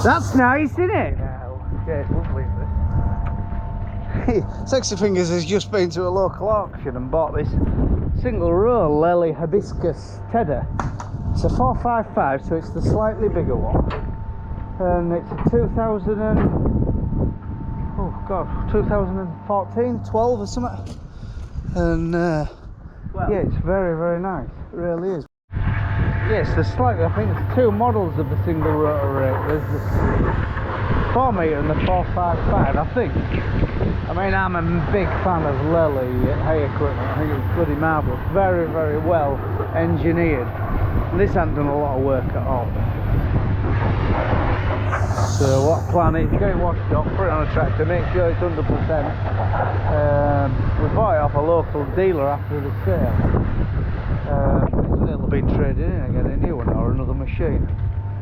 That's nice, isn't it? Yeah, it's lovely, isn't it? Sexy Fingers has just been to a local auction and bought this single row lely hibiscus tedder. It's a 455, so it's the slightly bigger one, and it's a 2014, 12 or something, and yeah, it's very, very nice. It really is. Yes, there's slightly, I think there's two models of the single rotor rake. There's the 4 metre and the 455, I think. I mean, I'm a big fan of lely hay equipment. I think it's bloody marvellous. Very, very well engineered. And this hasn't done a lot of work at all. So what plan is get it washed up, put it on a tractor, make sure it's 100%. We bought it off a local dealer after the sale. It'll be traded in and get a new one or another machine.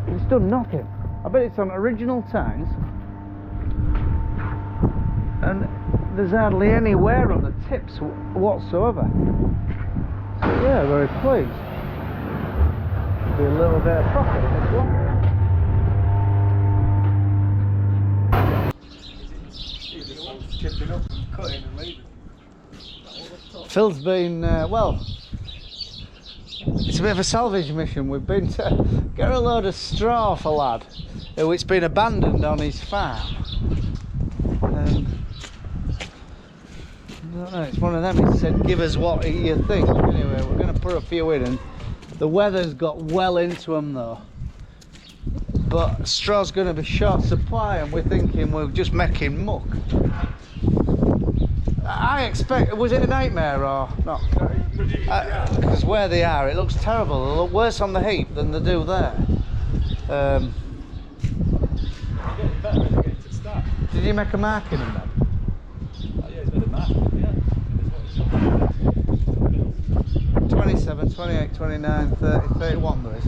It's done nothing. I bet it's on original tines, and there's hardly any wear on the tips whatsoever. So yeah, very pleased. Be a little bit of profit in this one. Chipping up and cutting and leaving. Phil's been, well, it's a bit of a salvage mission. We've been to get a load of straw for lad who's been abandoned on his farm. I don't know, it's one of them. He said, give us what you think. Anyway, we're going to put a few in, and the weather's got well into them though. But straw's going to be short supply, and we're thinking we're just making muck. I expect, was it a nightmare or not? Because where they are, it looks terrible. They look worse on the heap than they do there. Did you make a mark in them then? Oh, yeah, he's made a mark, yeah. 27, 28, 29, 30, 31 there is.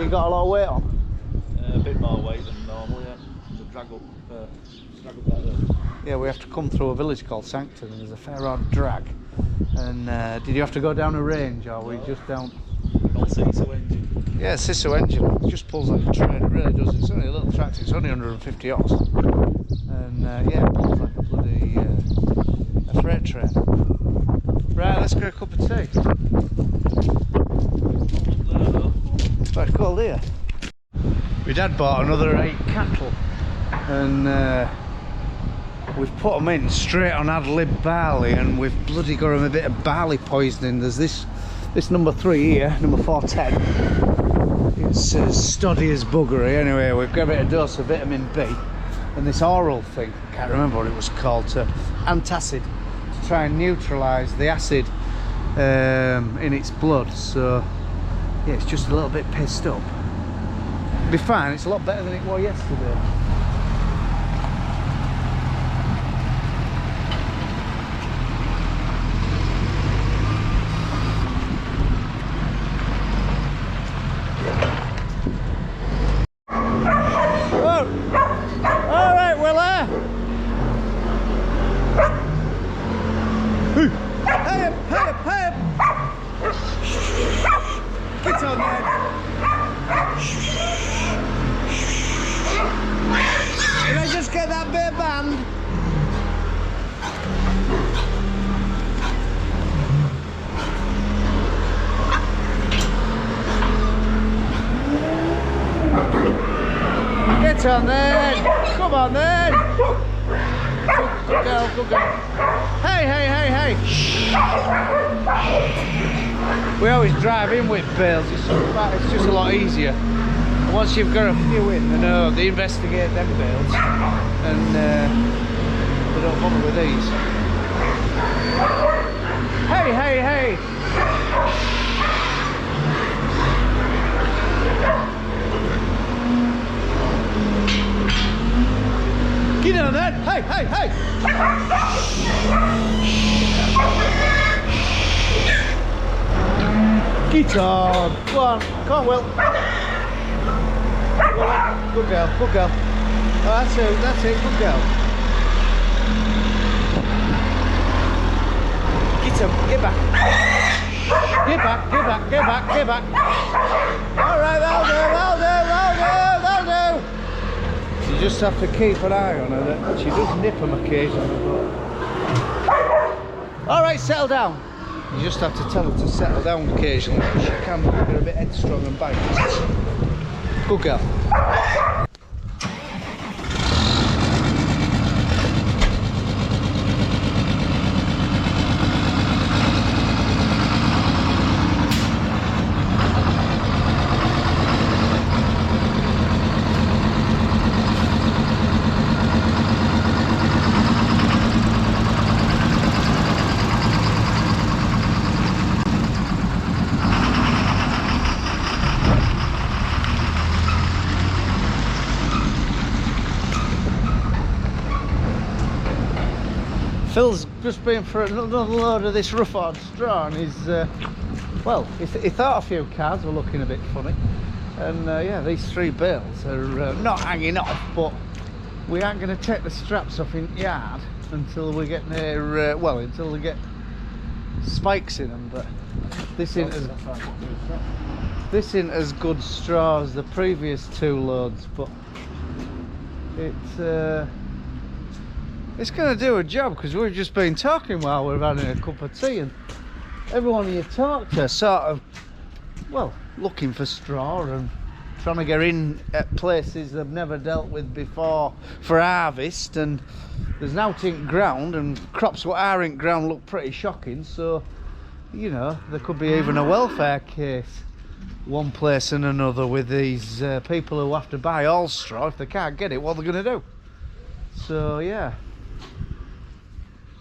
You got a lot of weight on? A bit more weight than normal, yeah. To drag up like that. Yeah, we have to come through a village called Sancton, and there's a fair odd drag. And did you have to go down a range, or were you just down? Old Sisu engine. Yeah, Sisu engine. It just pulls like a train, it really does. It's only a little tractor, it's only 150 odds. And yeah, it pulls like a bloody a freight train. Right, let's get a cup of tea. Right, cool here. My dad bought another 8 cattle, and we've put them in straight on ad lib barley, and we've bloody got them a bit of barley poisoning. There's this number 3 here, number 410. It's as stoddy as buggery. Anyway, we've given it a dose of vitamin B, and this oral thing, I can't remember what it was called, antacid, to try and neutralise the acid in its blood. So yeah, it's just a little bit pissed up. It'll be fine. It's a lot better than it was yesterday. Get on then! Come on then! Good girl, good girl. Hey, hey, hey, hey! We always drive in with bales. It's just a lot easier. Once you've got a few in, they investigate them bales, and they don't bother with these. Hey, hey, hey! Get on that! Hey, hey, hey! Get on! Go on, come on, Will. Good girl, good girl. Oh, that's it, good girl. Get up, get back. Get back, get back, get back, get back. All right, that'll do, that'll do, that'll do, that'll do. You just have to keep an eye on her. That she does nip them occasionally. But... Alright, settle down. You just have to tell her to settle down occasionally because she can get a bit headstrong and bite. Good girl. Phil's just been for another load of this rough-hard straw and he's, well, he thought a few cars were looking a bit funny. And yeah, these 3 bales are not hanging off, but we aren't going to take the straps off in yard until we get near, well, until we get spikes in them. But this isn't as good straw as the previous 2 loads, but it's going to do a job because we've just been talking while we're having a cup of tea, and everyone you talk to sort of, well, looking for straw and trying to get in at places they've never dealt with before for harvest. And there's now tint ground, and crops what are in ground look pretty shocking, so you know there could be even a welfare case one place and another with these people who have to buy all straw. If they can't get it, what are they going to do? So yeah,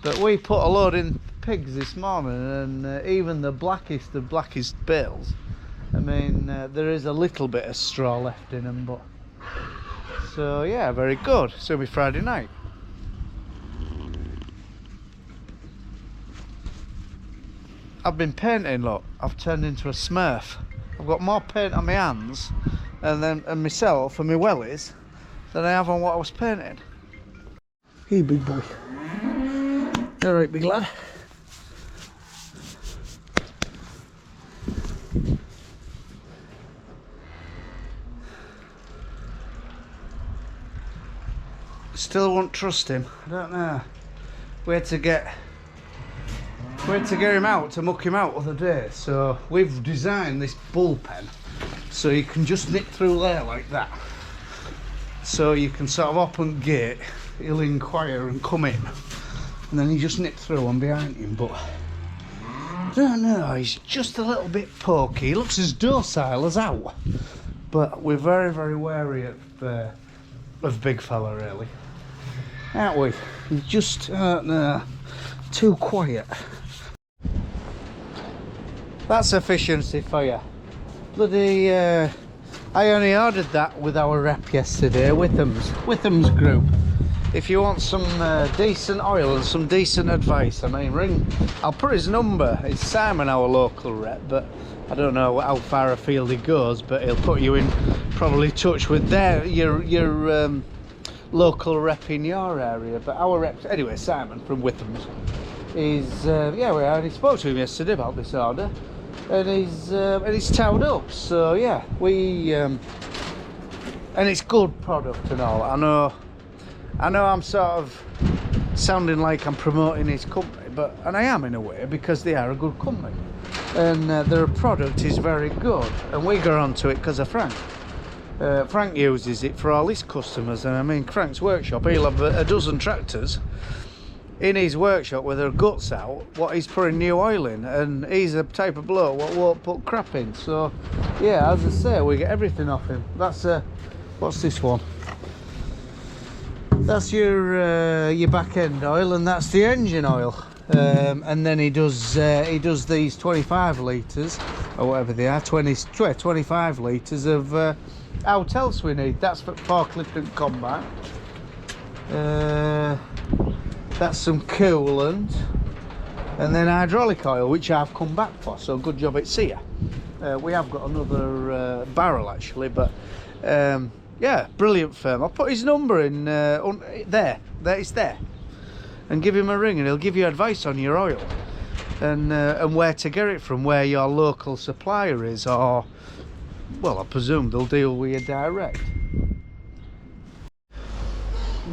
but we put a load in pigs this morning, and even the blackest of blackest bales, I mean, there is a little bit of straw left in them, but so yeah, very good. So it'll be Friday night. I've been painting, look, I've turned into a smurf. I've got more paint on my hands and myself and my wellies than I have on what I was painting. Hey, big boy. All right, big lad. Still won't trust him. I don't know where to get him out, to muck him out other day. So we've designed this bullpen so you can just nip through there like that. So you can sort of open gate, he'll inquire and come in, and then you just nip through and behind him. But I don't know, he's just a little bit pokey. He looks as docile as out, but we're very, very wary of big fella, really, aren't we? He's just too quiet. That's efficiency for you. Bloody I only ordered that with our rep yesterday, Witham's group. If you want some decent oil and some decent advice, I mean, ring. I'll put his number. It's Simon, our local rep, but I don't know how far afield he goes, but he'll put you in probably touch with your local rep in your area. But our rep, anyway, Simon from Witham's, is yeah, we already spoke to him yesterday about this order, and he's towed up. So yeah, we and it's good product and all. I know I'm sort of sounding like I'm promoting his company, and I am in a way, because they are a good company and their product is very good, and we got onto it because of Frank. Frank uses it for all his customers, and I mean, Frank's workshop, he'll have a dozen tractors in his workshop with their guts out, what he's putting new oil in, and he's the type of bloke what won't put crap in. So yeah, as I say, we get everything off him. That's what's this one? That's your back end oil, and that's the engine oil. And then he does these 25 litres or whatever they are, 25 litres of what else we need. That's for forklift and combat. That's some coolant, and then hydraulic oil, which I've come back for, so good job it's here. We have got another barrel actually, but yeah, brilliant firm. I'll put his number in there it's there, and give him a ring, and he'll give you advice on your oil and where to get it from, where your local supplier is, or well, I presume they'll deal with you direct.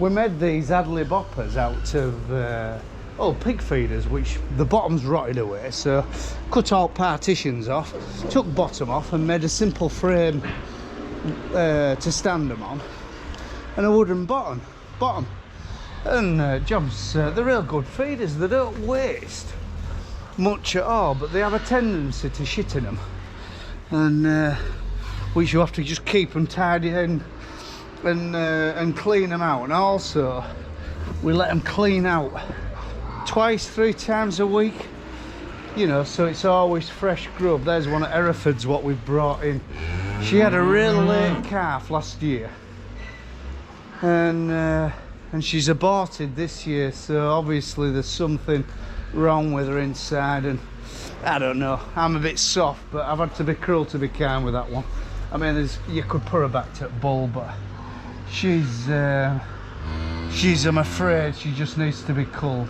we made these ad lib hoppers out of old pig feeders, which the bottom's rotted away, so cut all partitions off, took bottom off and made a simple frame to stand them on, and a wooden bottom. And jobs, they're real good feeders. They don't waste much at all, but they have a tendency to shit in them, and which you have to just keep them tidy and clean them out. And also we let them clean out twice, 3 times a week, you know, so it's always fresh grub. There's one of Hereford's what we've brought in. She had a real late calf last year, and she's aborted this year, so obviously there's something wrong with her inside, and I don't know, I'm a bit soft, but I've had to be cruel to be kind with that one. I mean, you could put her back to bull, but she's I'm afraid she just needs to be culled.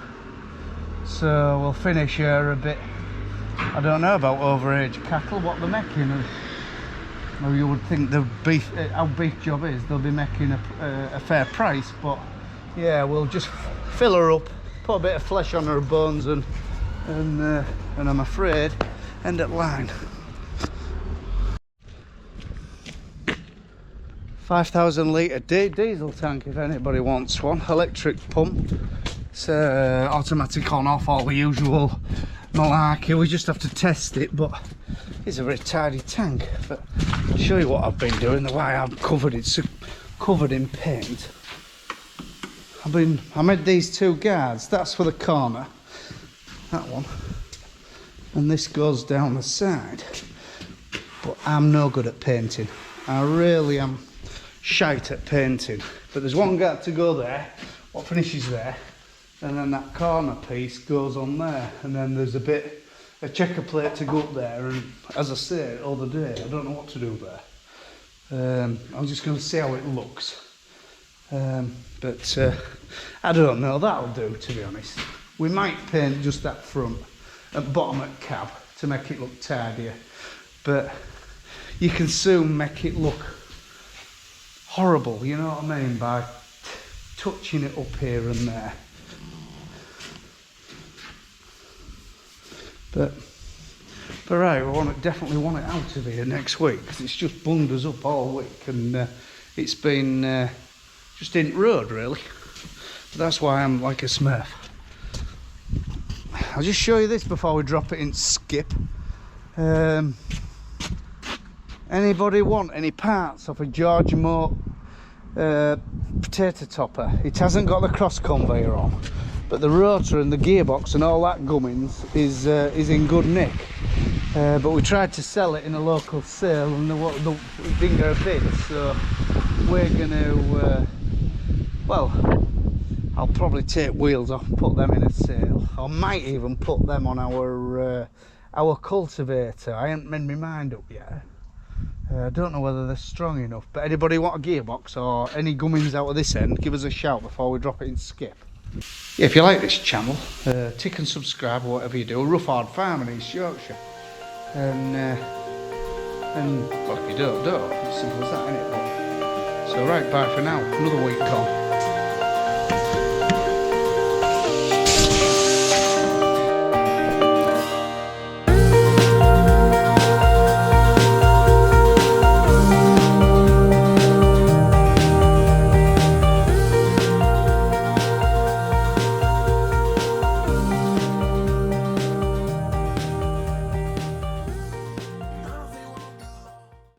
So we'll finish her a bit. I don't know about overage cattle, what they're making. Well, you would think the beef, how beef job is, they'll be making a fair price, but yeah, we'll just fill her up, put a bit of flesh on her bones, and I'm afraid end at line. 5,000 litre diesel tank if anybody wants one. Electric pump. It's automatic on off, all the usual malarkey. We just have to test it, but it's a very tidy tank. But I'll show you what I've been doing, the way I've covered it. So covered in paint. I made these 2 guards. That's for the corner, that one, and this goes down the side. But I'm no good at painting. I really am shite at painting. But there's one guard to go there, what finishes there, and then that corner piece goes on there, and then there's a checker plate to go up there. And as I say all the day, I don't know what to do there. I'm just going to see how it looks. But I don't know, that'll do, to be honest. We might paint just that front and bottom at cab to make it look tidier, but you can soon make it look horrible, you know what I mean, by touching it up here and there. But right, definitely want it out of here next week, because it's just bunged us up all week, and it's been just in road really. But that's why I'm like a smurf. I'll just show you this before we drop it in skip. Anybody want any parts off a George Moat potato topper? It hasn't got the cross conveyor on, but the rotor and the gearbox and all that gummins is in good nick. But we tried to sell it in a local sale, and it didn't get a bid, so we're going to well, I'll probably take wheels off and put them in a sale. I might even put them on our cultivator. I haven't made my mind up yet. I don't know whether they're strong enough, but anybody want a gearbox or any gummins out of this end, give us a shout before we drop it in skip. Yeah, if you like this channel, tick and subscribe or whatever you do. A rough hard farm in East Yorkshire. And well, if you don't, it's simple as that, isn't it? So right, bye for now. Another week gone.